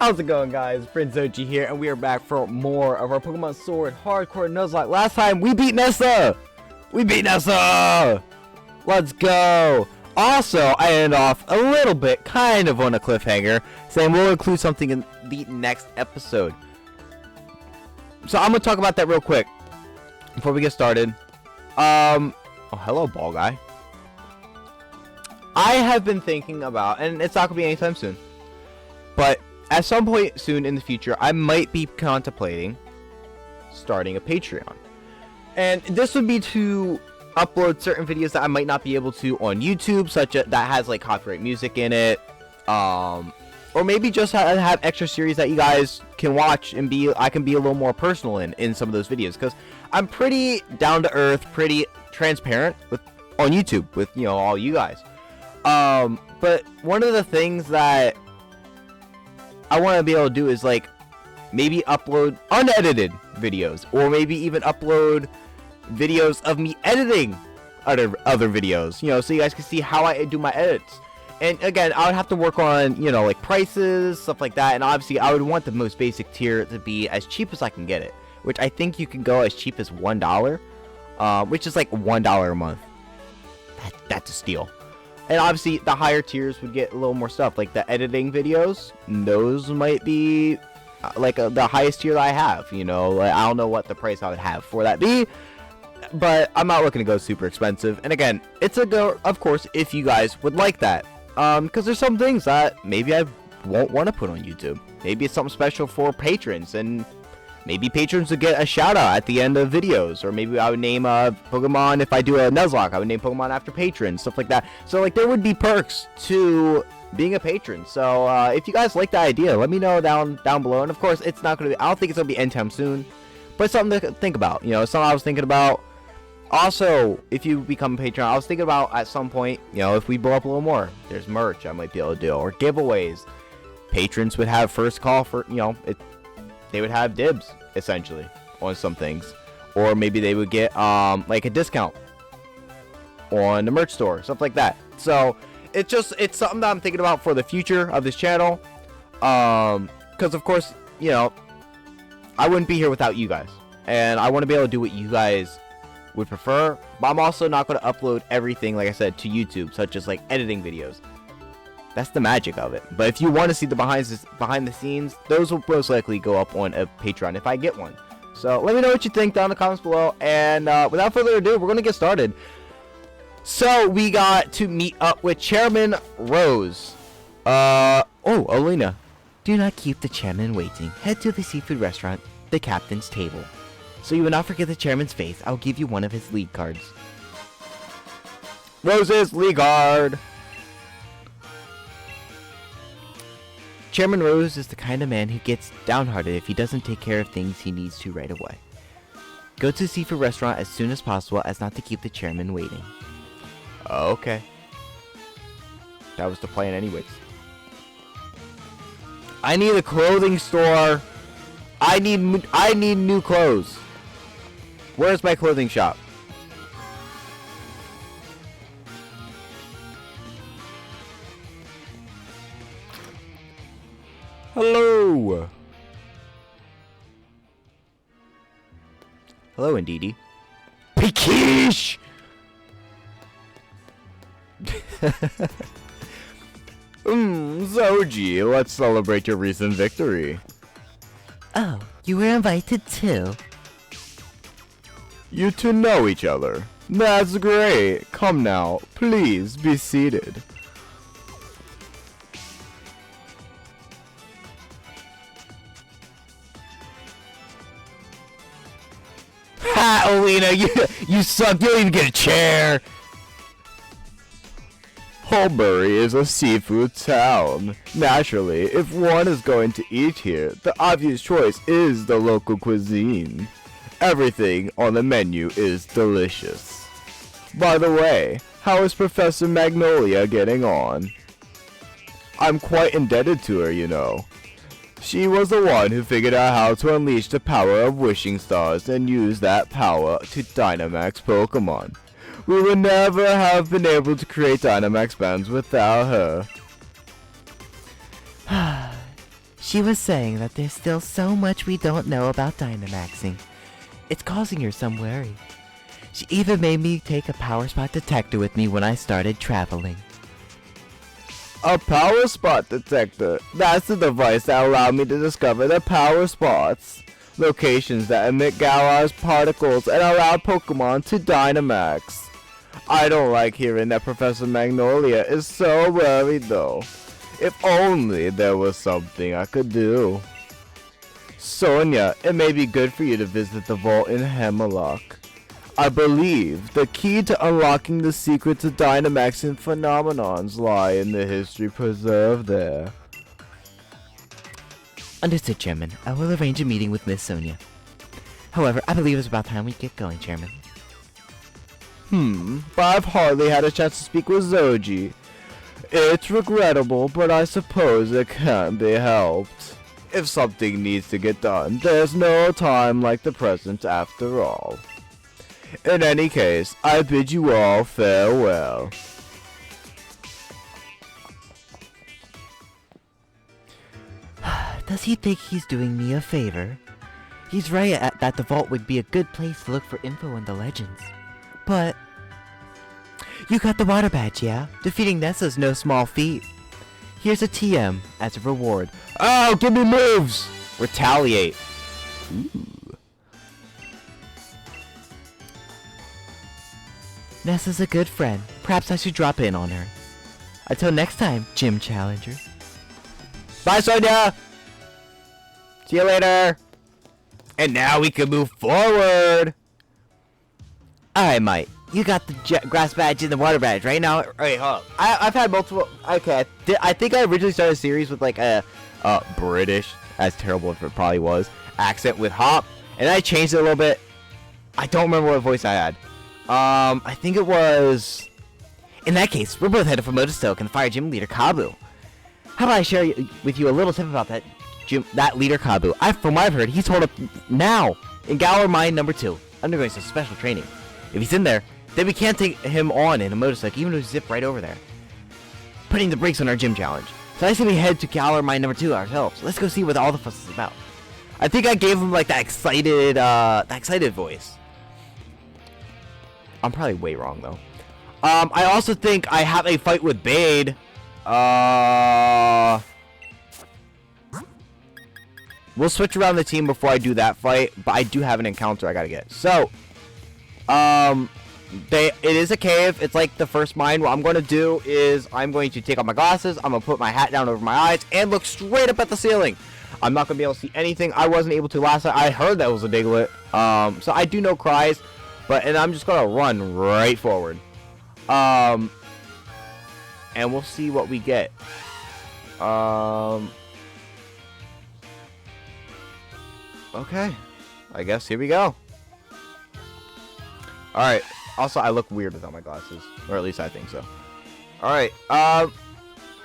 How's it going, guys? Prince Ochi here, and we are back for more of our Pokemon Sword Hardcore Nuzlocke. Last time, we beat Nessa! Let's go! Also, I ended off a little bit, kind of on a cliffhanger, saying we'll include something in the next episode. So I'm going to talk about that real quick before we get started. Oh, hello, ball guy. I have been thinking about, and it's not going to be anytime soon, but at some point soon in the future, I might be contemplating starting a Patreon. And this would be to upload certain videos that I might not be able to on YouTube, such as that has like copyright music in it. Or maybe just have extra series that you guys can watch and I can be a little more personal in some of those videos. Because I'm pretty down to earth, pretty transparent on YouTube with, you know, all you guys. But one of the things that I want to be able to do is like maybe upload unedited videos, or maybe even upload videos of me editing other videos, you know, so you guys can see how I do my edits. And again, I would have to work on, you know, like prices, stuff like that. And obviously I would want the most basic tier to be as cheap as I can get it, which I think you can go as cheap as $1, which is like $1 a month. That's a steal. And obviously, the higher tiers would get a little more stuff, like the editing videos. Those might be like the highest tier that I have. You know, like, I don't know what the price I would have for that be, but I'm not looking to go super expensive. And again, it's a go, of course, if you guys would like that. Because there's some things that maybe I won't want to put on YouTube. Maybe it's something special for patrons, and maybe patrons would get a shout out at the end of videos. Or maybe I would name Pokemon, if I do a Nuzlocke, I would name Pokemon after patrons, stuff like that. So like there would be perks to being a patron. So if you guys like that idea, let me know down below. And of course, it's not going to be, I don't think it's going to be anytime soon, but it's something to think about. You know, it's something I was thinking about. Also, if you become a patron, I was thinking about at some point, you know, if we blow up a little more, there's merch I might be able to do, or giveaways. Patrons would have first call for, you know, they would have dibs essentially on some things, or maybe they would get like a discount on the merch store, stuff like that. So it's something that I'm thinking about for the future of this channel, because of course, you know, I wouldn't be here without you guys, and I want to be able to do what you guys would prefer. But I'm also not going to upload everything, like I said, to YouTube, such as like editing videos. That's the magic of it. But if you want to see the behind the scenes, those will most likely go up on a Patreon if I get one. So let me know what you think down in the comments below. And without further ado, we're going to get started. So we got to meet up with Chairman Rose. Alina. Do not keep the chairman waiting. Head to the seafood restaurant, the captain's table. So you will not forget the chairman's face. I'll give you one of his lead cards. Rose's lead card. Chairman Rose is the kind of man who gets downhearted if he doesn't take care of things he needs to right away. Go to the seafood restaurant as soon as possible as not to keep the chairman waiting. Okay. That was the plan anyways. I need a clothing store. I need new clothes. Where's my clothing shop? Hello. Hello, Indeedee. Pekish! Zoji, let's celebrate your recent victory. Oh, you were invited too. You two know each other. That's great. Come now, please be seated. Ha, Alina, you suck. You don't even get a chair. Holbury is a seafood town. Naturally, if one is going to eat here, the obvious choice is the local cuisine. Everything on the menu is delicious. By the way, how is Professor Magnolia getting on? I'm quite indebted to her, you know. She was the one who figured out how to unleash the power of wishing stars and use that power to Dynamax Pokemon. We would never have been able to create Dynamax bands without her. She was saying that there's still so much we don't know about Dynamaxing. It's causing her some worry. She even made me take a power spot detector with me when I started traveling. A power spot detector. That's the device that allowed me to discover the power spots. Locations that emit Galar's particles and allow Pokemon to Dynamax. I don't like hearing that Professor Magnolia is so worried though. If only there was something I could do. Sonia, it may be good for you to visit the vault in Hemlock. I believe the key to unlocking the secrets of Dynamaxing phenomenons lie in the history preserved there. Understood, Chairman. I will arrange a meeting with Miss Sonia. However, I believe it's about time we get going, Chairman. But I've hardly had a chance to speak with Zoji. It's regrettable, but I suppose it can't be helped. If something needs to get done, there's no time like the present after all. In any case, I bid you all farewell. Does he think he's doing me a favor? He's right that the vault would be a good place to look for info in the legends. But you got the water badge, yeah? Defeating Nessa's no small feat. Here's a TM as a reward. Oh, give me moves! Retaliate. Ooh. Nessa's a good friend. Perhaps I should drop in on her. Until next time, Gym Challenger. Bye, Sonia! See you later! And now we can move forward! Alright, Mike. You got the grass badge and the water badge right now. Wait, hold up. I've had multiple... Okay, I think I originally started a series with like a British, as terrible as it probably was, accent with Hop. And I changed it a little bit. I don't remember what voice I had. I think it was... In that case, we're both headed for Motostoke and the fire gym leader, Kabu. How about I share with you a little tip about that leader, Kabu? From what I've heard, he's holed up now in Galar Mine No. 2, undergoing some special training. If he's in there, then we can't take him on in a Motostoke, even if we zip right over there, putting the brakes on our gym challenge. So I say we head to Galar Mine No. 2 ourselves. Let's go see what all the fuss is about. I think I gave him like that excited voice. I'm probably way wrong though. I also think I have a fight with Bede. We'll switch around the team before I do that fight, but I do have an encounter I gotta get. So, it is a cave. It's like the first mine. What I'm going to do is I'm going to take off my glasses. I'm going to put my hat down over my eyes and look straight up at the ceiling. I'm not going to be able to see anything. I wasn't able to last time. I heard that was a Diglett. So I do know cries, and I'm just going to run right forward. And we'll see what we get. Okay. I guess here we go. Alright. Also, I look weird without my glasses. Or at least I think so. Alright. Alright.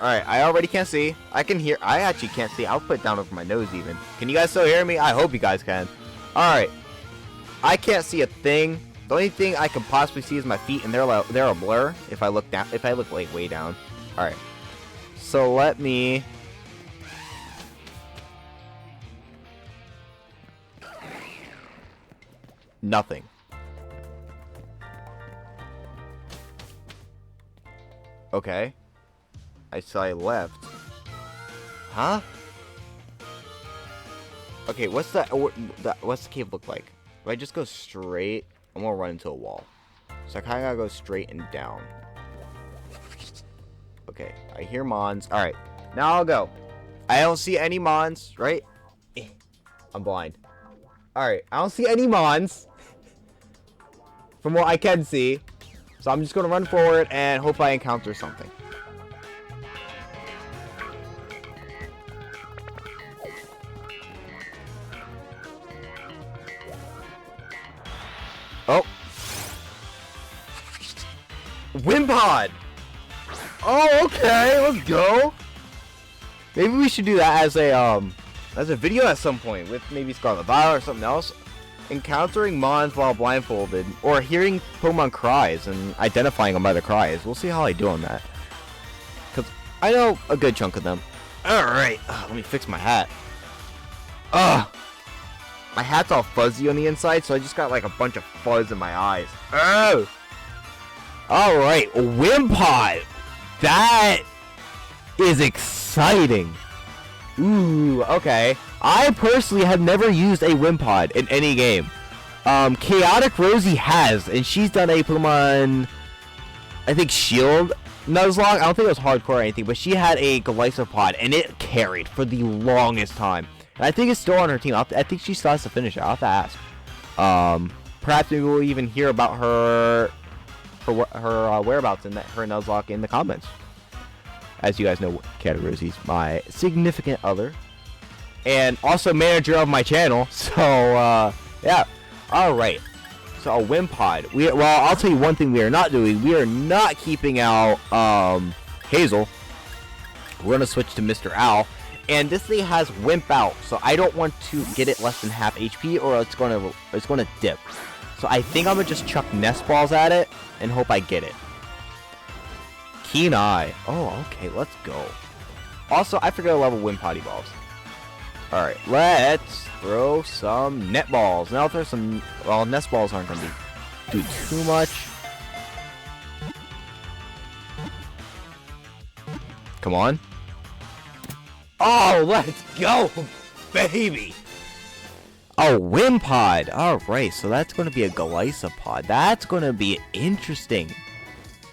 I already can't see. I can hear. I actually can't see. I'll put it down over my nose even. Can you guys still hear me? I hope you guys can. Alright. I can't see a thing. The only thing I can possibly see is my feet, and they're a blur if I look down. If I look like way down. Alright. So let me... Nothing. Okay. I saw I left. Huh? Okay, what's the cave look like? If I just go straight, I'm gonna run into a wall. So I kinda gotta go straight and down. Okay, I hear Mons. Alright, now I'll go. I don't see any Mons, right? I'm blind. Alright, I don't see any Mons. From what I can see. So I'm just gonna run forward and hope I encounter something. Oh. Wimpod! Oh, okay, let's go. Maybe we should do that as a video at some point with maybe Scarlet Violet or something else. Encountering Mons while blindfolded, or hearing Pokemon cries and identifying them by the cries. We'll see how I do on that. Because I know a good chunk of them. Alright, let me fix my hat. Ugh! My hat's all fuzzy on the inside, so I just got like a bunch of fuzz in my eyes. Oh! Alright, Wimpod! That is exciting. Ooh, okay. I personally have never used a Wimpod in any game. Chaotic Rosie has, and she's done a Pokemon, I think, Shield Nuzlocke. I don't think it was hardcore or anything, but she had a Golisopod, and it carried for the longest time. And I think it's still on her team. I think she still has to finish it. I'll have to ask. Perhaps maybe we'll even hear about her whereabouts in her Nuzlocke in the comments. As you guys know, Chaotic Rosie's my significant other, and also manager of my channel. So, yeah. Alright. So, a Wimpod. Well, I'll tell you one thing we are not doing. We are not keeping out, Hazel. We're going to switch to Mr. Owl. And this thing has Wimp Out. So, I don't want to get it less than half HP, or it's going to dip. So, I think I'm going to just chuck Nest Balls at it and hope I get it. Keen Eye. Oh, okay. Let's go. Also, I forgot to level Wimpod Evolves. Alright, let's throw some net balls. Now I'll throw some... Well, nest balls aren't going to do too much. Come on. Oh, let's go, baby! Oh, Wimpod! Alright, so that's going to be a Golisopod. That's going to be interesting.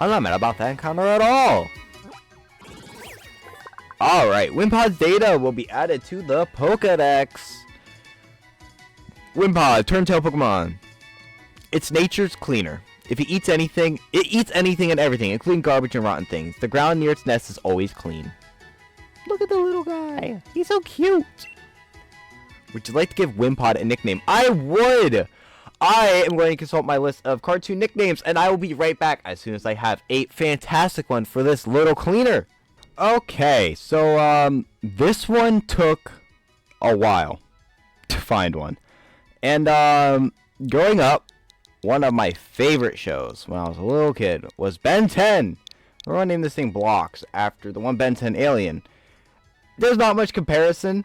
I'm not mad about that encounter at all. Alright, Wimpod's data will be added to the Pokedex. Wimpod, Turn-tail Pokemon. It's nature's cleaner. If it eats anything and everything, including garbage and rotten things. The ground near its nest is always clean. Look at the little guy. He's so cute. Would you like to give Wimpod a nickname? I would! I am going to consult my list of cartoon nicknames, and I will be right back as soon as I have a fantastic one for this little cleaner. Okay, so, this one took a while to find one. And, growing up, one of my favorite shows when I was a little kid was Ben 10. We're going to name this thing Blocks after the one Ben 10 alien. There's not much comparison.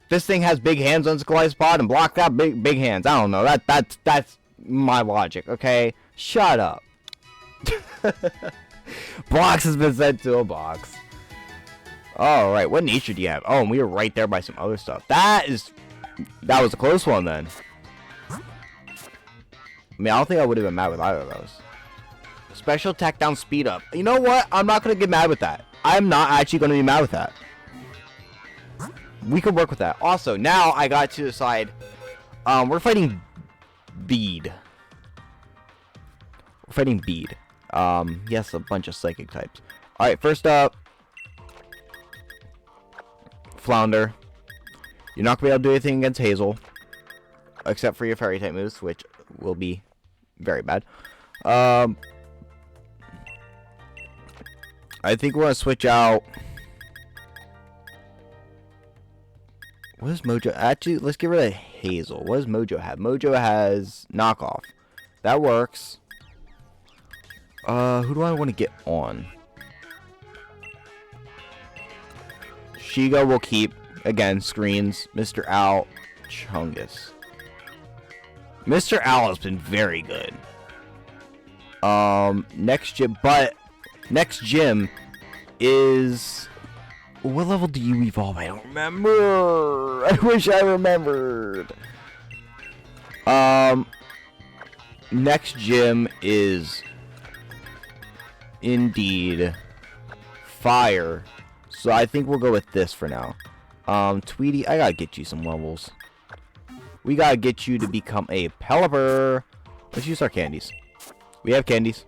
This thing has big hands on its Golisopod and Block got big hands. I don't know. That's my logic, okay? Shut up. Blocks has been sent to a box. Alright, what nature do you have? Oh, and we were right there by some other stuff. That was a close one then. I mean, I don't think I would have been mad with either of those. Special attack down, speed up. You know what? I'm not going to get mad with that. I'm not actually going to be mad with that. We could work with that. Also, now I got to decide. We're fighting Bede. We're fighting Bede. Yes, a bunch of psychic types. Alright, first up. Flounder. You're not going to be able to do anything against Hazel. Except for your fairy type moves, which will be very bad. I think we're going to switch out. What does Mojo... Actually, let's get rid of Hazel. What does Mojo have? Mojo has knockoff. That works. Who do I want to get on? Shiga will keep. Again, screens. Mr. Owl. Chungus. Mr. Owl has been very good. Next gym is... What level do you evolve? I don't remember. I wish I remembered. Next gym is indeed fire. So I think we'll go with this for now. Tweety, I gotta get you some levels. We gotta get you to become a Pelipper. Let's use our candies. We have candies.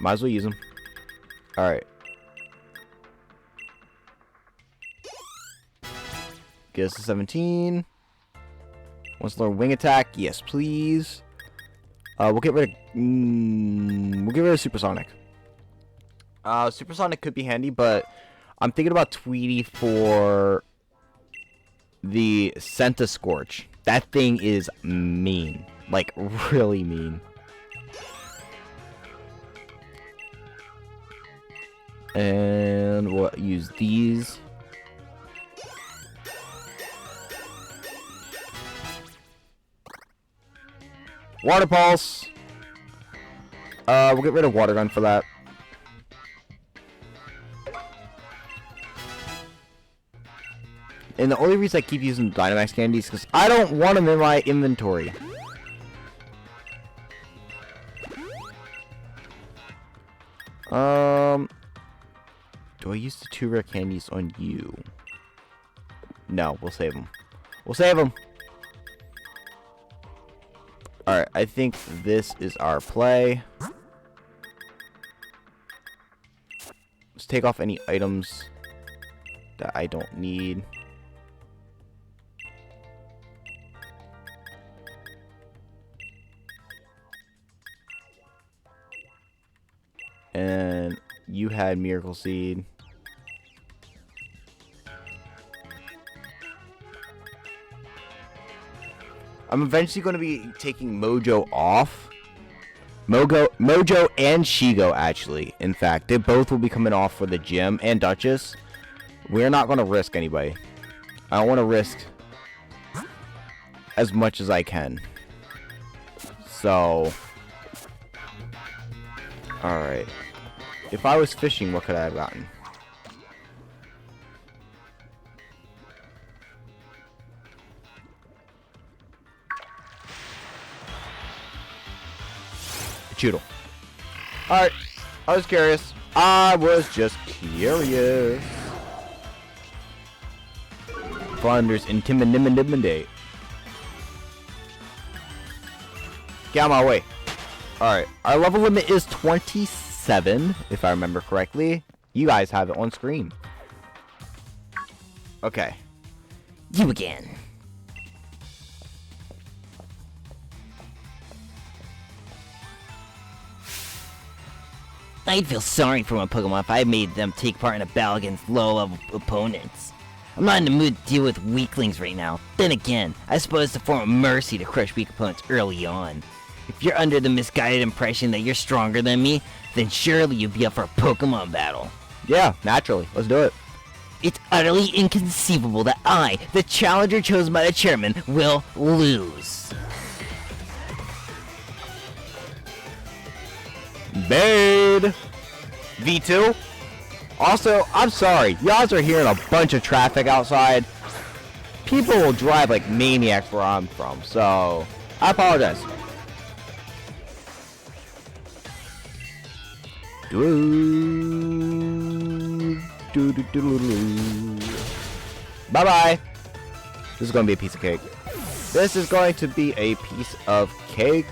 Might as well use them. Alright. Get us to 17. Wants to learn wing attack. Yes, please. We'll get rid of Supersonic. Supersonic could be handy, but I'm thinking about Tweety for the Centiscorch. That thing is mean. Like, really mean. And we'll use these. Water Pulse. We'll get rid of Water Gun for that. And the only reason I keep using Dynamax candies is because I don't want them in my inventory. Do I use the 2 rare candies on you? No, we'll save them. We'll save them. Alright, I think this is our play. Let's take off any items that I don't need. And you had Miracle Seed. I'm eventually going to be taking Mojo off. Mojo and Shigo, actually. In fact, they both will be coming off for the gym, and Duchess. We're not going to risk anybody. I don't want to risk as much as I can. So, alright. If I was fishing, what could I have gotten? Choodle. Alright. I was curious. I was just curious. Thunder's Intimidate. Get out of my way. Alright. Our level limit is 27, if I remember correctly. You guys have it on screen. Okay. You again. I'd feel sorry for my Pokemon if I made them take part in a battle against low-level opponents. I'm not in the mood to deal with weaklings right now. Then again, I suppose it's a form of mercy to crush weak opponents early on. If you're under the misguided impression that you're stronger than me, then surely you'll be up for a Pokemon battle. Yeah, naturally. Let's do it. It's utterly inconceivable that I, the challenger chosen by the chairman, will lose. Bede! V2? Also, I'm sorry. Y'all are hearing a bunch of traffic outside. People will drive like maniacs where I'm from, so I apologize. Bye-bye. This is going to be a piece of cake. This is going to be a piece of cake.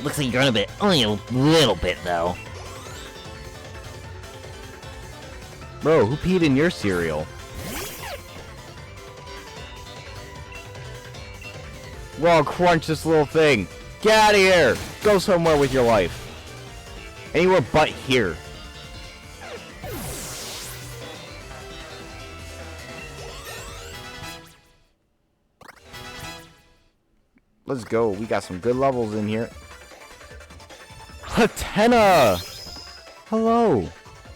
Looks like you're on a bit. Only a little bit, though. Bro, who peed in your cereal? Whoa, crunch this little thing. Get out of here. Go somewhere with your life. Anywhere but here. Let's go. We got some good levels in here. Hatena! Hello.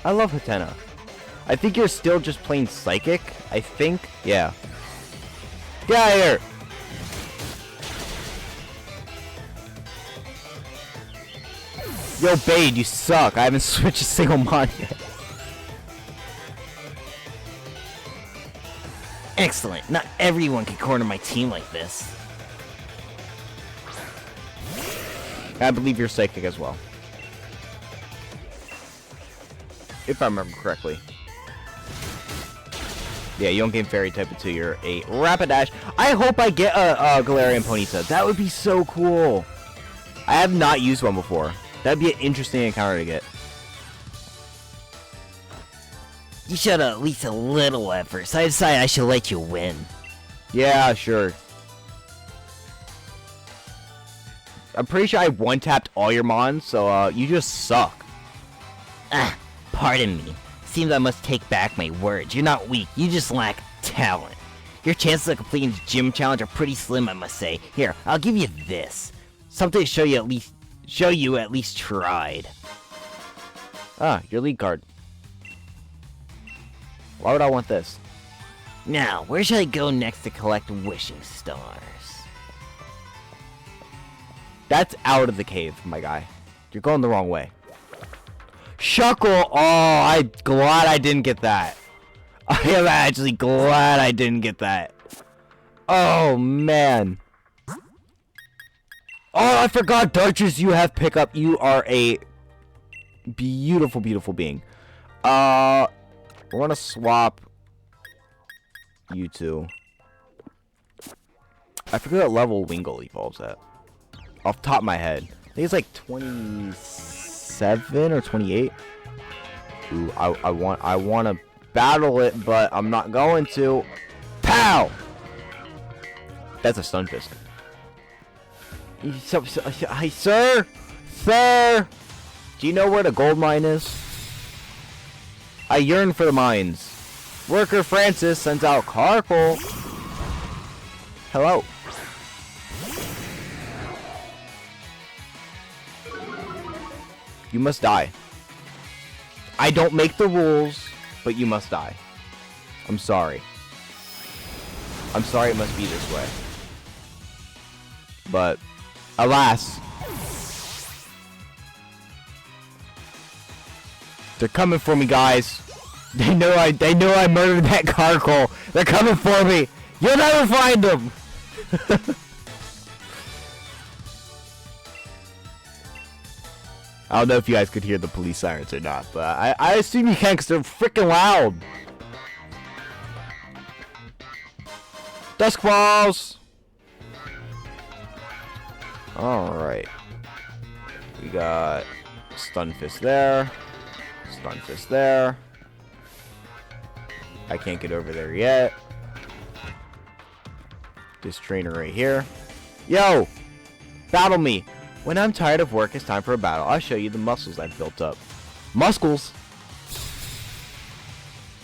I love Hatena. I think you're still just playing Psychic. I think. Yeah. Get out of here! Yo, Bede, you suck. I haven't switched a single mod yet. Excellent. Not everyone can corner my team like this. I believe you're Psychic as well. If I remember correctly. Yeah, you don't gain Fairy type until you're a Rapidash. I hope I get a Galarian Ponyta. That would be so cool. I have not used one before. That'd be an interesting encounter to get. You showed at least a little effort, so I decided I should let you win. Yeah, sure. I'm pretty sure I one-tapped all your mons, so you just suck. Ah, pardon me. Seems I must take back my words. You're not weak, you just lack talent. Your chances of completing the gym challenge are pretty slim, I must say. Here, I'll give you this. Something to show you at least tried. Ah, your lead card. Why would I want this? Now, where should I go next to collect wishing stars? That's out of the cave, my guy. You're going the wrong way. Shuckle! Oh, I'm glad I didn't get that. I am actually glad I didn't get that. Oh, man. Oh, I forgot, Dartress, you have pickup. You are a beautiful, beautiful being. We're gonna swap you two. I forget what level Wingull evolves at. Off the top of my head. I think it's like 27 or 28. Ooh, I want to battle it, but I'm not going to. Pow! That's a stun fist. Hi, sir! Sir! Do you know where the gold mine is? I yearn for the mines. Worker Francis sends out Carkle. Hello. You must die. I don't make the rules, but you must die. I'm sorry. I'm sorry it must be this way. But, alas. They're coming for me, guys. They know I murdered that Carkle. They're coming for me. You'll never find them. I don't know if you guys could hear the police sirens or not, but I assume you can because they're freaking loud. Dusk balls. Alright. We got Stun Fist there. Stun Fist there. I can't get over there yet. This trainer right here. Yo! Battle me! When I'm tired of work, it's time for a battle. I'll show you the muscles I've built up. Muscles!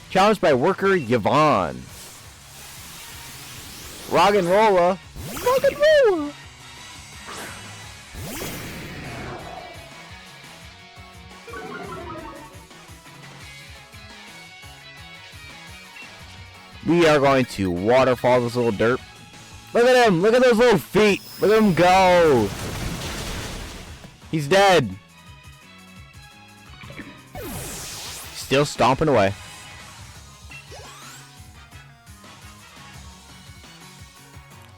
Challenged by worker Yvonne. Rock and rolla. Rock and rolla! We are going to waterfall this little derp. Look at him! Look at those little feet! Look at him go! He's dead! Still stomping away.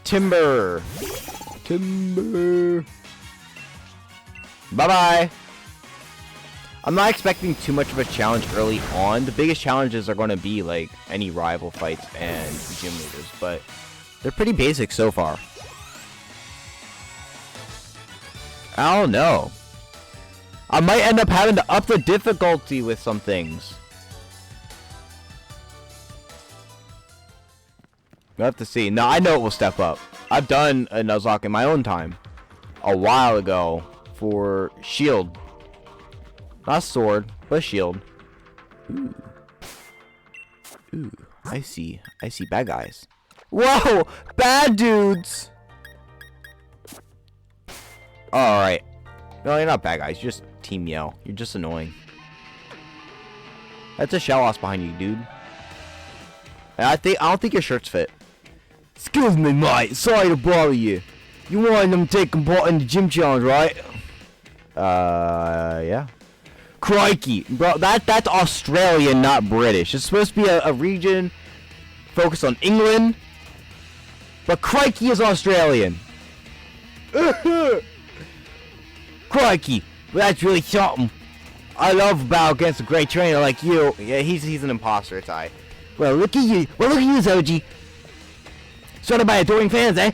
Timber! Timber! Bye-bye! I'm not expecting too much of a challenge early on. The biggest challenges are going to be like any rival fights and gym leaders, but they're pretty basic so far. I don't know. I might end up having to up the difficulty with some things. We'll have to see. No, I know it will step up. I've done a Nuzlocke in my own time. A while ago for shield. Not sword, but shield. Ooh. Ooh, I see bad guys. Whoa! Bad dudes! Alright. No, you're not bad guys. You're just Team Yell. You're just annoying. That's a Shallows behind you, dude. I don't think your shirts fit. Excuse me, mate. Sorry to bother you. You wanted them taking part in the gym challenge, right? Yeah. Crikey. Bro, that's Australian, not British. It's supposed to be a region focused on England. But crikey is Australian. Crikey. Well, that's really something. I love a battle against a great trainer like you. Yeah, he's an imposter, it's I. Well, look at you. Well, look at you, Zoji. Surrounded by adoring fans, eh?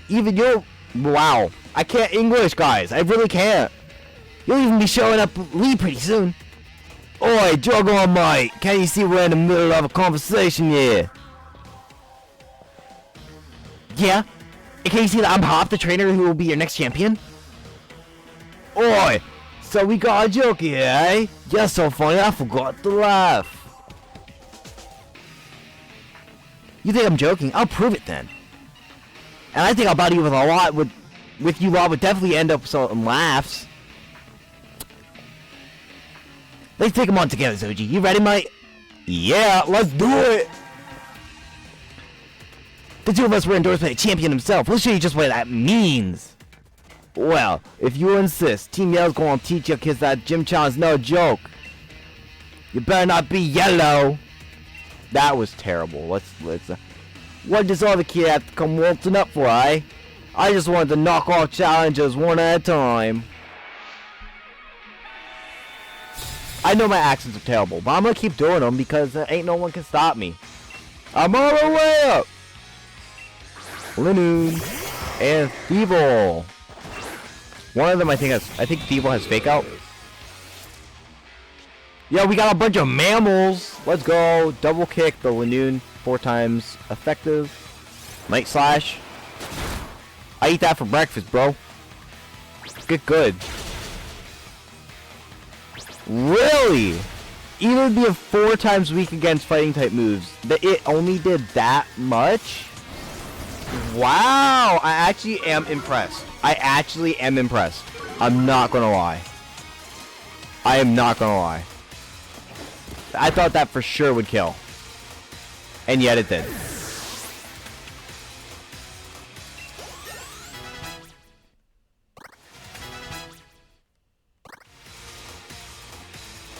Even you. Wow. I can't English, guys. I really can't. You'll even be showing up Lee pretty soon. Oi, jog on, mate. Can't you see we're in the middle of a conversation here? Yeah? Can you see that I'm Hop, the trainer who will be your next champion? Oi! So we got a joke here, eh? You're so funny, I forgot to laugh. You think I'm joking? I'll prove it then. And I think I'll battle you with a lot, with you lot would definitely end up with some laughs. Let's take them on together, Zoji. You ready, mate? Yeah, let's do it. The two of us were endorsed by the champion himself. We'll show you just what that means. Well, if you insist, Team Yell's gonna teach your kids that gym challenge no joke. You better not be yellow. That was terrible. Let's. What does all the kid have to come waltzing up for, eh? I just wanted to knock off challenges one at a time. I know my accents are terrible, but I'm gonna keep doing them because ain't no one can stop me. I'm on my way up. Linoon and Thievul. One of them I think Thievul has fake out. Yeah, we got a bunch of mammals. Let's go. Double kick the Linoon 4 times effective. Night slash. I eat that for breakfast, bro. Get good. Really? Even being 4 times weak against fighting type moves, it only did that much? Wow, I actually am impressed. I'm not gonna lie. I am not gonna lie. I thought that for sure would kill. And yet it did.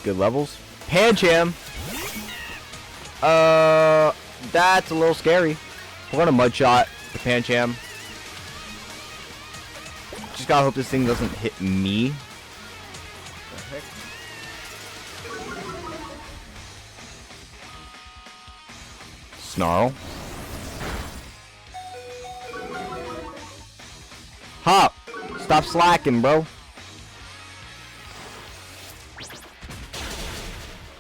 Good levels. Pancham! That's a little scary. We're gonna mudshot the Pancham. Just gotta hope this thing doesn't hit me. What the heck? Snarl. Hop! Stop slacking, bro.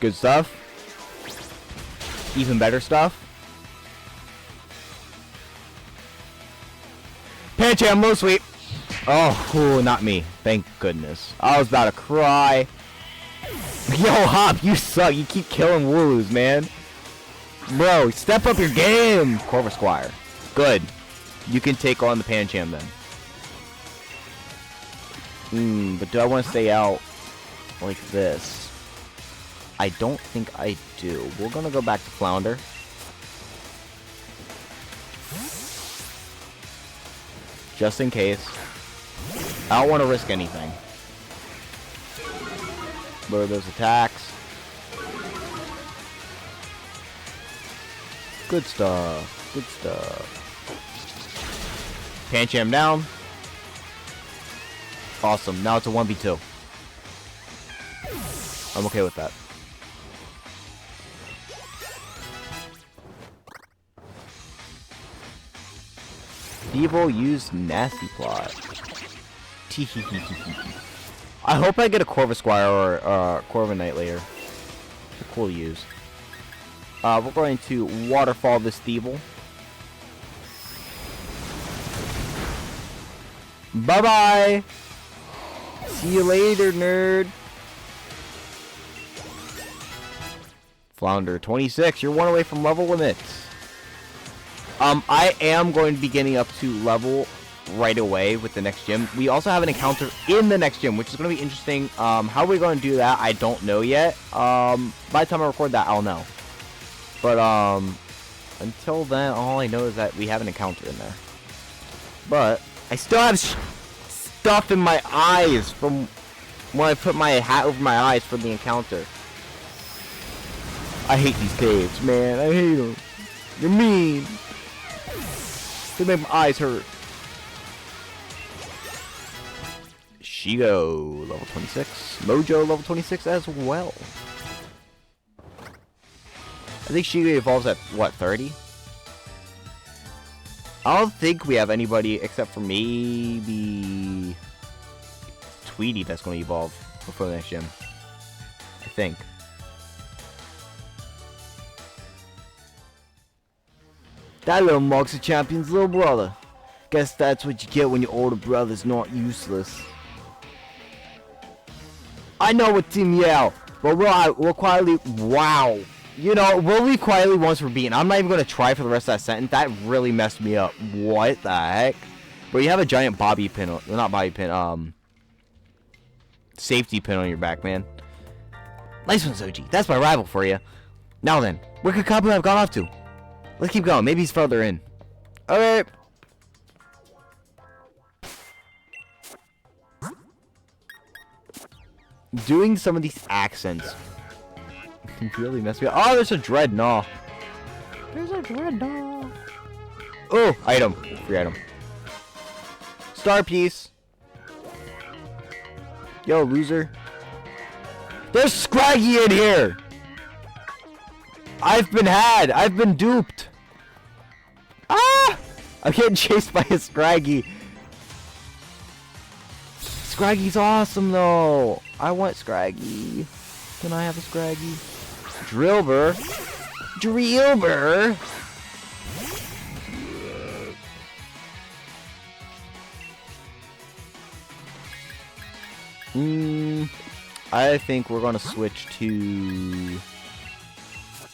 Good stuff. Even better stuff. Pancham, low sweep. Oh, ooh, not me. Thank goodness. I was about to cry. Yo, Hop, you suck. You keep killing Wooloos, man. Bro, step up your game. Corvus Squire. Good. You can take on the Pancham then. But do I want to stay out like this? I don't think I do. We're gonna go back to Flounder. Just in case. I don't want to risk anything. Lower those attacks. Good stuff. Good stuff. Pancham down. Awesome. Now it's a 1v2. I'm okay with that. Thievul used Nasty Plot. I hope I get a Corvus Squire or Corvus Knight later. They're cool to use. We're going to waterfall this Thievul. Bye-bye! See you later, nerd! Flounder 26, you're 1 away from level limits. I am going to be getting up to level right away with the next gym. We also have an encounter in the next gym, which is going to be interesting. How we're going to do that, I don't know yet. By the time I record that, I'll know. But, until then, all I know is that we have an encounter in there. But, I still have stuff in my eyes from when I put my hat over my eyes for the encounter. I hate these caves, man. I hate them. They're mean. They make my eyes hurt. Shigo, level 26. Mojo, level 26 as well. I think Shigo evolves at, what, 30? I don't think we have anybody except for maybe Tweety that's going to evolve before the next gym. I think. That little mark's a champion's little brother. Guess that's what you get when your older brother's not useless. I know what Team Yell, but we'll quietly. Wow. You know, we'll leave quietly once we're beaten. I'm not even going to try for the rest of that sentence. That really messed me up. What the heck? But you have a giant bobby pin. Well, not bobby pin. Safety pin on your back, man. Nice one, Soji. That's my rival for you. Now then, where could Kabu have gone off to? Let's keep going. Maybe he's further in. Okay. Doing some of these accents really mess me up. Oh, there's a Dreadnought. There's a Dreadnought. Oh, item. Free item. Star piece. Yo, loser. There's Scraggy in here. I've been had. I've been duped. Ah! I'm getting chased by a Scraggy. Scraggy's awesome, though. I want Scraggy. Can I have a Scraggy? Drillbur. Drillbur. I think we're gonna switch to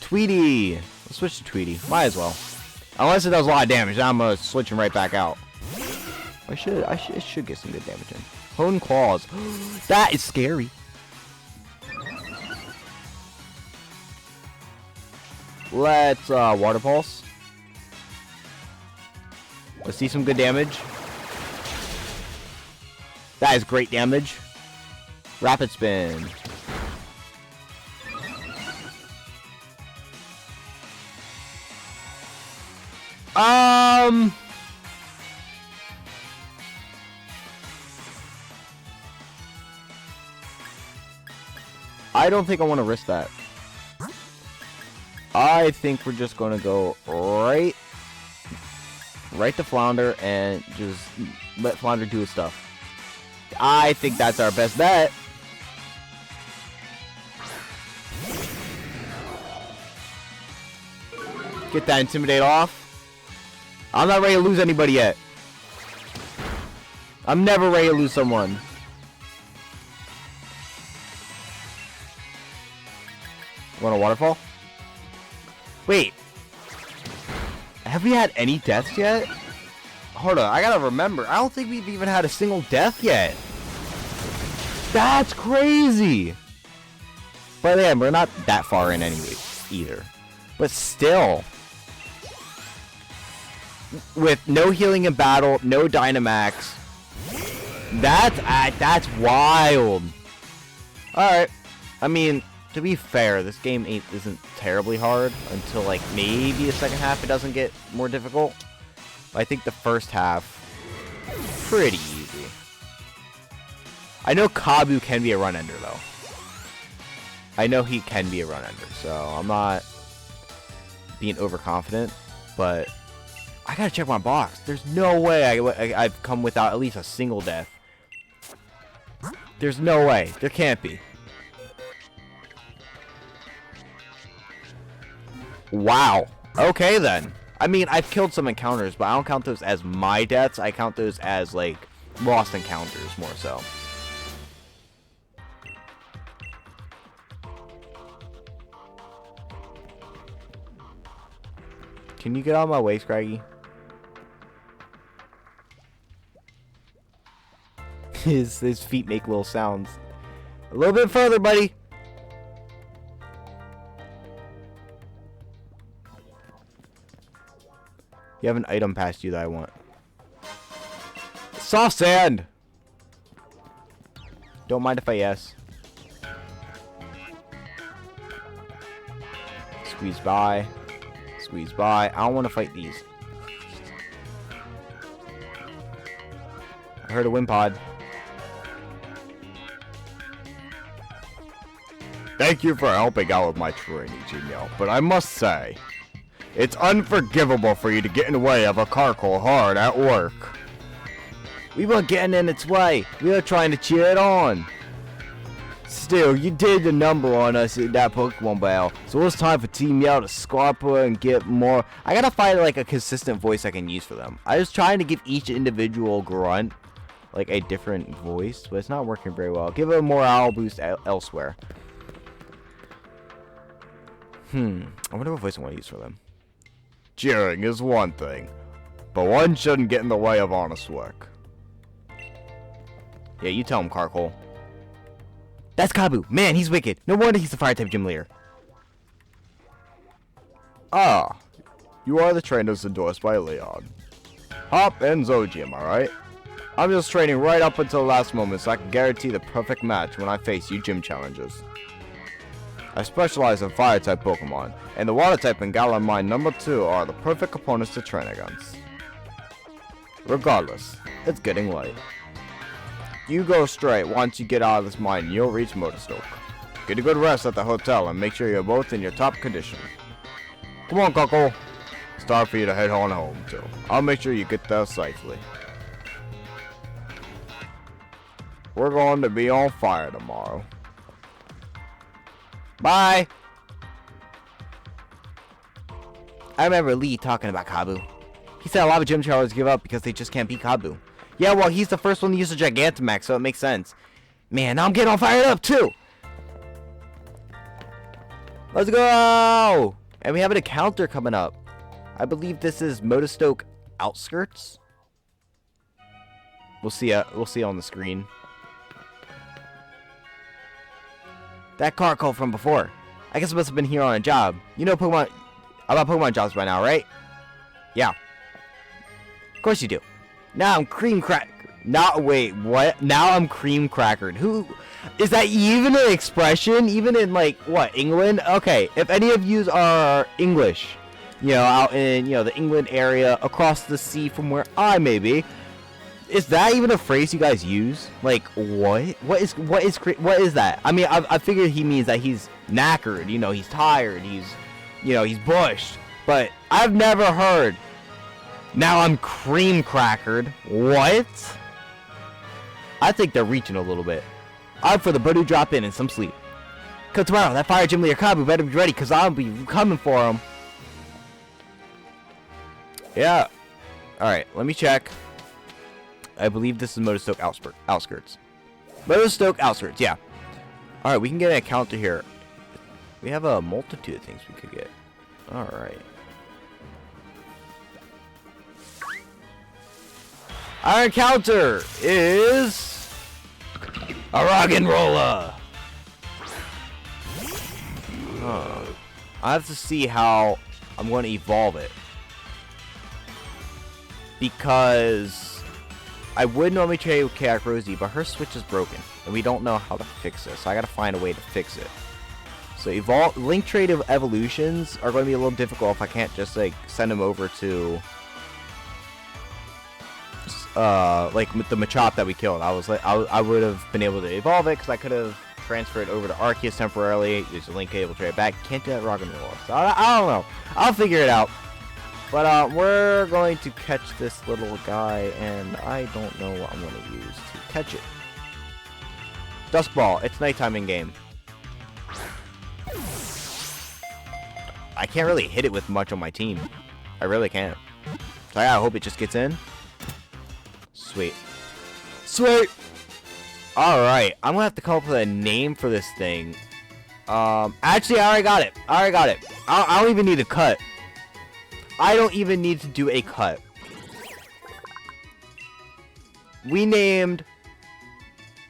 Tweety. Let's switch to Tweety. Might as well. Unless it does a lot of damage, then I'm switching right back out. It should get some good damage in. Hone Claws. That is scary. Let's Water Pulse. Let's see some good damage. That is great damage. Rapid Spin. I don't think I want to risk that. I think we're just going to go right to Flounder and just let Flounder do his stuff. I think that's our best bet. Get that Intimidate off. I'm not ready to lose anybody yet. I'm never ready to lose someone. Want a waterfall? Wait. Have we had any deaths yet? Hold on, I gotta remember. I don't think we've even had a single death yet. That's crazy. But yeah, we're not that far in anyway, either. But still. With no healing in battle, no Dynamax. That's wild. Alright. I mean, to be fair, this game isn't terribly hard until like maybe the second half it doesn't get more difficult. But I think the first half, pretty easy. I know Kabu can be a run ender though. I know he can be a run ender, so I'm not being overconfident, but I gotta check my box. There's no way I've come without at least a single death. There's no way. There can't be. Wow. Okay then. I mean, I've killed some encounters, but I don't count those as my deaths. I count those as, like, lost encounters more so. Can you get out of my way, Scraggy? His feet make little sounds. A little bit further, buddy. You have an item past you that I want. Soft sand! Don't mind if I yes. Squeeze by. Squeeze by. I don't want to fight these. I heard a wind pod. Thank you for helping out with my training, Team Yell, but I must say, it's unforgivable for you to get in the way of a Carkol hard at work. We weren't getting in its way. We were trying to cheer it on. Still, you did the number on us in that Pokemon battle, so it's time for Team Yell to scarper and get more. I gotta find like a consistent voice I can use for them. I was trying to give each individual grunt like a different voice, but it's not working very well. Give it a morale boost elsewhere. I wonder what voice I want to use for them. Cheering is one thing, but one shouldn't get in the way of honest work. Yeah, you tell him, Carkol. That's Kabu. Man, he's wicked. No wonder he's the fire type gym leader. Ah, you are the trainers endorsed by Leon. Hop and Zoji, am I right? I'm just training right up until the last moment so I can guarantee the perfect match when I face you gym challengers. I specialize in fire type Pokemon, and the water type and Galar Mine No. 2 are the perfect opponents to train against. Regardless, it's getting late. You go straight. Once you get out of this mine, you'll reach Motostoke. Get a good rest at the hotel and make sure you're both in your top condition. Come on, Coco. It's time for you to head on home, too. I'll make sure you get there safely. We're going to be on fire tomorrow. Bye. I remember Lee talking about Kabu. He said a lot of gym challengers give up because they just can't beat Kabu. Yeah, well, he's the first one to use the Gigantamax, so it makes sense. Man, now I'm getting all fired up, too. Let's go! And we have an encounter coming up. I believe this is Motostoke Outskirts. We'll see on the screen. That car call from before. I guess it must have been here on a job. You know Pokemon about Pokemon jobs by now, right? Yeah. Of course you do. Now I'm cream crack. Now wait, what? Now I'm cream crackered. Who is that even an expression? Even in like what, England? Okay, if any of you are English, you know, out in the England area, across the sea from where I may be, is that even a phrase you guys use? Like what? What is that? I mean, I figured he means that he's knackered. You know, he's tired. He's bushed. But I've never heard. Now I'm cream crackered. What? I think they're reaching a little bit. I'm for the bird who drop in and some sleep. Cause tomorrow that fire gym leader Kabu better be ready, cause I'll be coming for him. Yeah. All right, let me check. I believe this is Motostoke Outskirts. Motostoke Outskirts, yeah. All right, we can get an encounter here. We have a multitude of things we could get. All right. Our encounter is a rock and roller. I have to see how I'm going to evolve it, because I would normally trade with Kayak Rosie, but her switch is broken and we don't know how to fix it, so I got to find a way to fix it. So link trade of evolutions are going to be a little difficult if I can't just like send them over to like the Machop that we killed. I would have been able to evolve it because I could have transferred over to Arceus temporarily. There's a link cable trade back. Can't do that rock and roll. So I don't know. I'll figure it out. But we're going to catch this little guy, and I don't know what I'm going to use to catch it. Dusk Ball. It's nighttime in game. I can't really hit it with much on my team. I really can't. So yeah, I hope it just gets in. Sweet. Sweet! Alright, I'm gonna have to come up with a name for this thing. Actually, I already got it. I don't even need a cut. I don't even need to do a cut. We named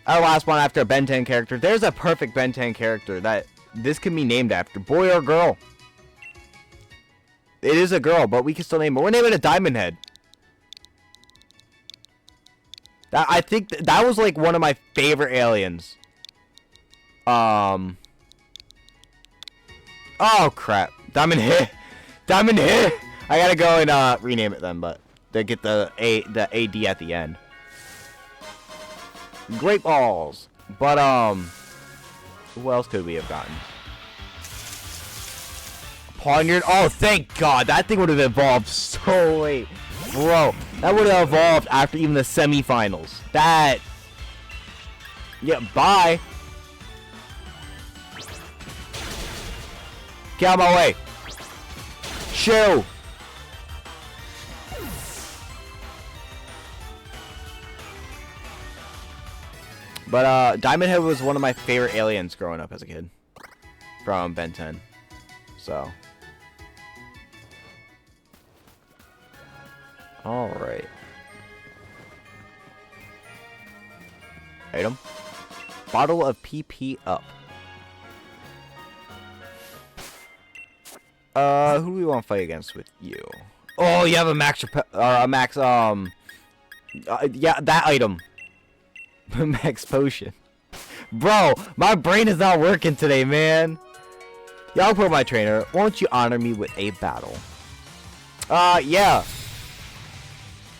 our last one after a Ben 10 character. There's a perfect Ben 10 character that this can be named after. Boy or girl. It is a girl, but we can still name it. We're naming it a Diamond Head. I think that was like one of my favorite aliens. Oh crap. Diamond Head. Diamond Head. I gotta go and rename it then, but they get the AD at the end. Great balls. But who else could we have gotten? Poniard. Oh, thank God. That thing would have evolved so late. Bro, that would have evolved after even the semifinals. That... Yeah, bye. Get out of my way. Chill. But, Diamond Head was one of my favorite aliens growing up as a kid. From Ben 10. So... Alright. Item. Bottle of PP up. Who do we want to fight against with you? Oh, you have a max yeah, that item. Max potion. Bro, my brain is not working today, man. Y'all put my trainer. Won't you honor me with a battle? Yeah.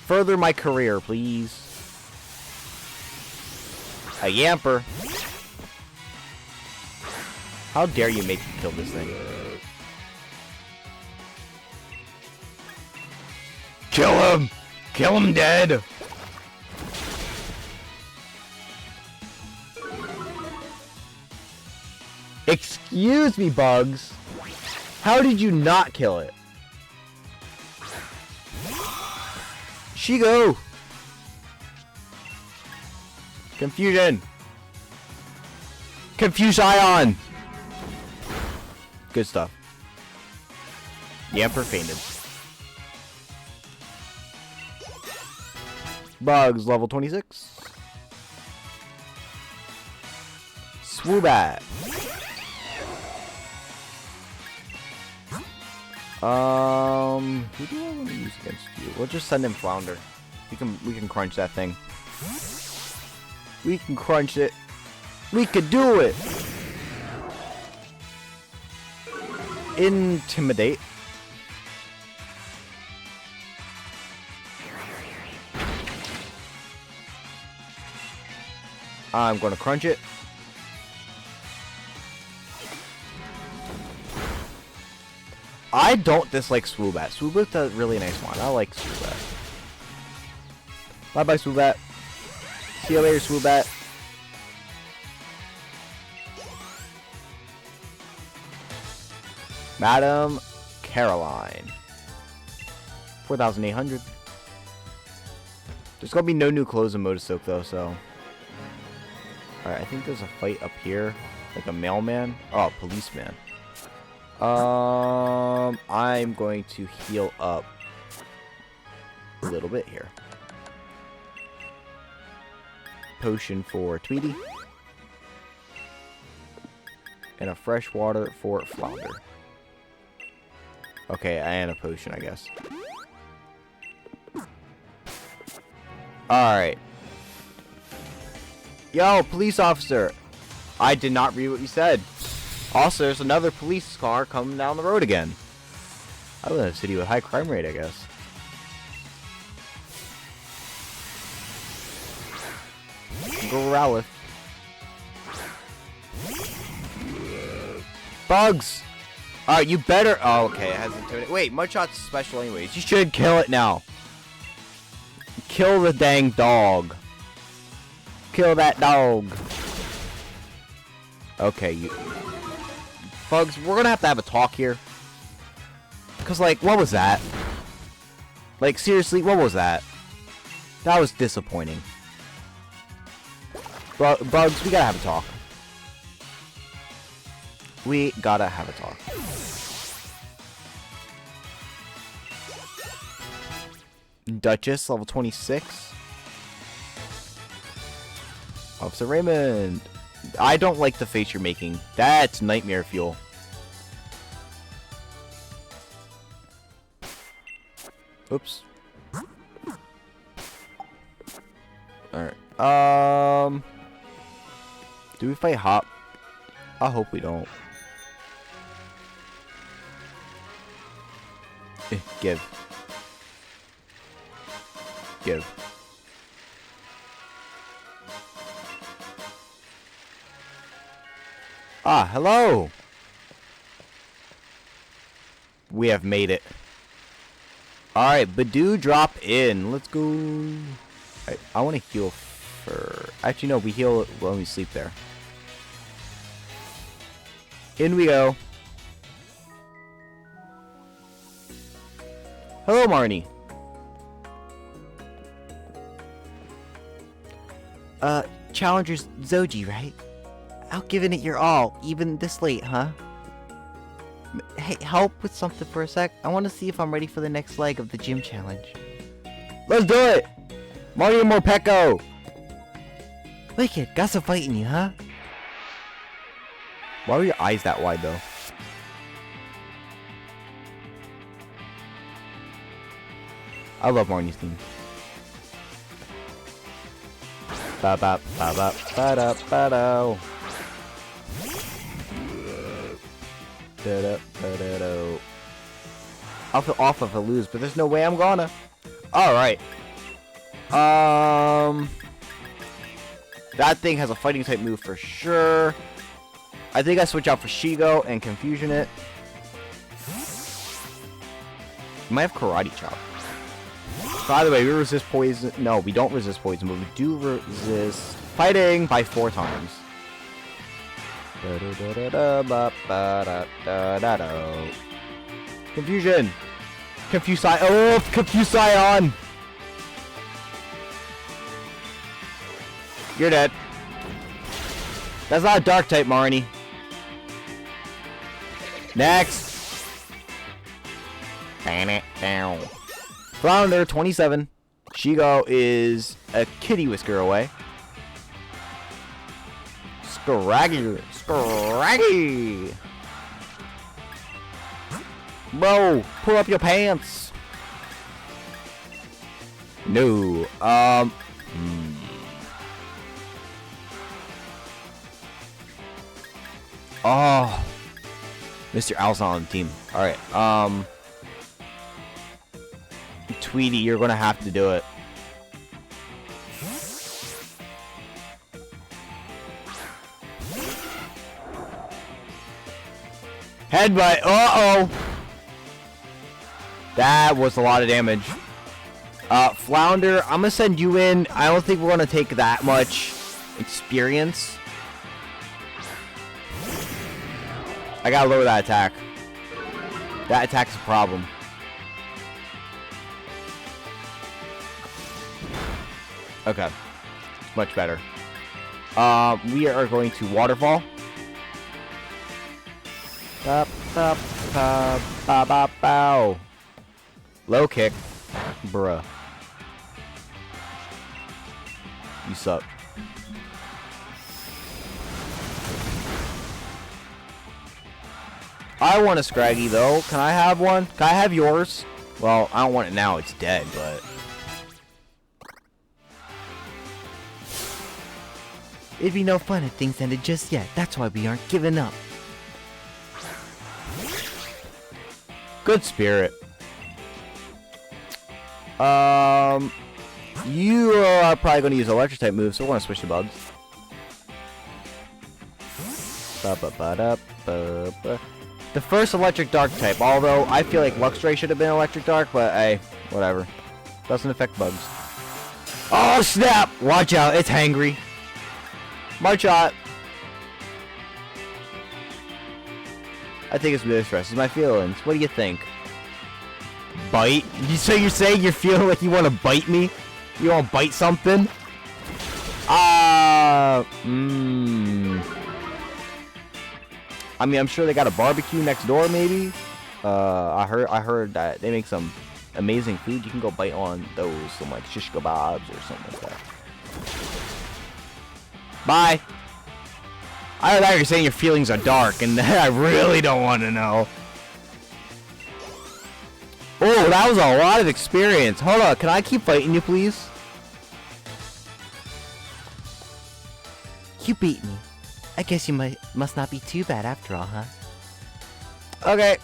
Further my career, please. A Yamper. How dare you make me kill this thing? Kill him! Kill him dead! Excuse me, Bugs. How did you not kill it? Shigo! Confusion! Confuse Ion! Good stuff. Yamper fainted. Bugs, level 26. Swoobat. Who do I want to use against you? We'll just send in Flounder. We can crunch that thing. We can crunch it. We could do it. Intimidate. I'm gonna crunch it. I don't dislike Swoobat. Swoobat's a really nice one. I like Swoobat. Bye bye, Swoobat. See you later, Swoobat. Madam Caroline. 4,800. There's gonna be no new clothes in Motostoke though, so. Alright, I think there's a fight up here. Like a mailman. Oh, a policeman. I'm going to heal up a little bit here. Potion for Tweety. And a fresh water for Flounder. Okay, and a potion, I guess. Alright. Yo, police officer! I did not read what you said. Also, there's another police car coming down the road again. I live in a city with high crime rate, I guess. Growlithe. Bugs! Alright, you better... Oh, okay, it has intimidate. Wait, Mudshot's special anyways. You should kill it now. Kill the dang dog. Kill that dog. Okay, you... Bugs, we're gonna have a talk here. Cause, like, what was that? Like, seriously, what was that? That was disappointing. Bugs, we gotta have a talk. We gotta have a talk. Duchess, level 26. Officer Raymond. I don't like the face you're making. That's nightmare fuel. Oops. Alright. Do we fight Hop? I hope we don't. Give. Give. Ah, hello! We have made it. Alright, Bede drop in. Let's go. I want to heal for... Actually, no, we heal when we sleep there. In we go. Hello, Marnie. Challenger's Zoji, right? Out giving it your all, even this late, huh? Hey, help with something for a sec. I want to see if I'm ready for the next leg of the gym challenge. Let's do it! Mario Morpeko! Wicked, got some fight in you, huh? Why were your eyes that wide, though? I love Marnie's theme. Ba ba ba ba ba da ba da. Da da da da da. I'll feel off if I lose, but there's no way I'm gonna. All right. That thing has a fighting type move for sure. I think I switch out for Shigo and Confusion it. You might have Karate Chop. By the way, we resist poison. No, we don't resist poison, but we do resist fighting by 4 times. Confusion! Confuse Scion! Oh, Confuse Scion! You're dead. That's not a dark type, Marnie. Next! Flounder, 27. Shigo is a kitty whisker away. Scraggy! Scraggy! Bro, pull up your pants! No. Oh. Mr. Owl's not on the team. Alright, Tweety, you're gonna have to do it. Headbutt! Uh-oh! That was a lot of damage. Flounder, I'm gonna send you in. I don't think we're gonna take that much experience. I gotta lower that attack. That attack's a problem. Okay. It's much better. We are going to Waterfall. Bow. Low kick. Bruh. You suck. I want a Scraggy though. Can I have one? Can I have yours? Well, I don't want it now. It's dead, but... It'd be no fun if things ended just yet. That's why we aren't giving up. Good spirit. You are probably going to use electric type moves, so we're going to switch to bugs. The first electric dark type, although I feel like Luxray should have been electric dark, but hey, whatever. Doesn't affect bugs. Oh snap! Watch out, it's hangry. March out. I think it's really stresses my feelings. What do you think? Bite? So you're saying you're feeling like you want to bite me? You want to bite something? I mean, I'm sure they got a barbecue next door, maybe. I heard that they make some amazing food. You can go bite on those, some like shish kebabs or something like that. Bye. I thought you were saying your feelings are dark, and I really don't want to know. Oh, that was a lot of experience. Hold on, can I keep fighting you, please? You beat me. I guess you must not be too bad after all, huh? Okay.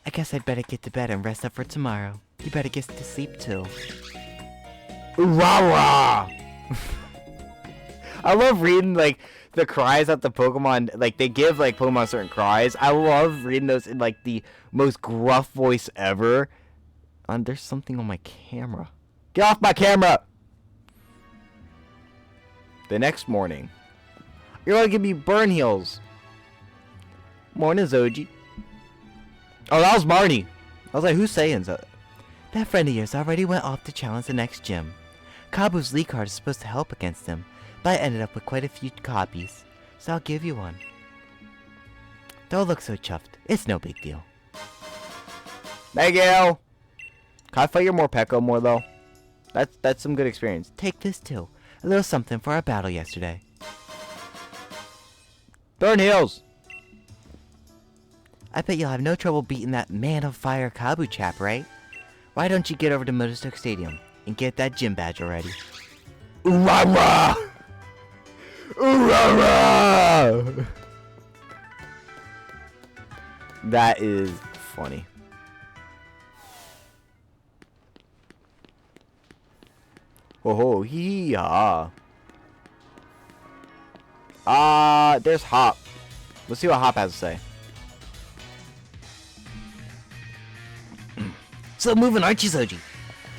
I guess I'd better get to bed and rest up for tomorrow. You better get to sleep too. Rah-rah! I love reading, like, the cries that the Pokemon, like, they give, like, Pokemon certain cries. I love reading those in, like, the most gruff voice ever. There's something on my camera. Get off my camera! The next morning. You're gonna give me burn heals. Morning, Zoji. Oh, that was Marnie. I was like, who's saying that? That friend of yours already went off to challenge the next gym. Kabu's League card is supposed to help against him, but I ended up with quite a few copies, so I'll give you one. Don't look so chuffed. It's no big deal. Thank you. Can I fight your Morpeko more though? That's some good experience. Take this too. A little something for our battle yesterday. Burn heels. I bet you'll have no trouble beating that Man of Fire Kabu chap, right? Why don't you get over to Motostoke Stadium and get that gym badge already? Ooh-rah-rah! Ooh-rah-rah! That is funny. Oh, hee-haw. There's Hop. Let's see what Hop has to say. So moving, aren't you, Soji?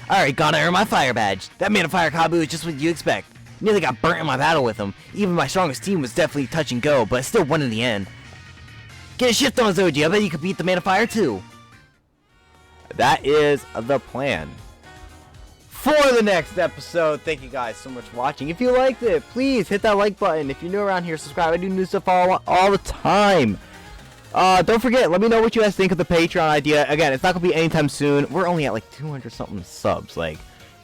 Alright, gotta earn my fire badge. That Man of Fire Kabu is just what you expect. Nearly got burnt in my battle with him. Even my strongest team was definitely touch and go, but still won in the end. Get a shift on, Soji. I bet you could beat the Man of Fire too. That is the plan for the next episode. Thank you guys so much for watching. If you liked it, please hit that like button. If you're new around here, subscribe. I do new stuff all the time. Don't forget, let me know what you guys think of the Patreon idea. Again, it's not gonna be anytime soon. We're only at like 200 something subs. Like,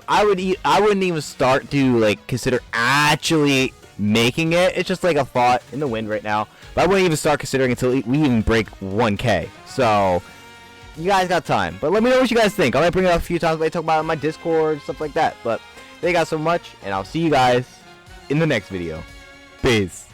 I wouldn't even start to like consider actually making it. It's just like a thought in the wind right now. But I wouldn't even start considering until we even break 1K. So you guys got time. But let me know what you guys think. I might bring it up a few times. I talk about it on my Discord, stuff like that. But thank you guys so much, and I'll see you guys in the next video. Peace.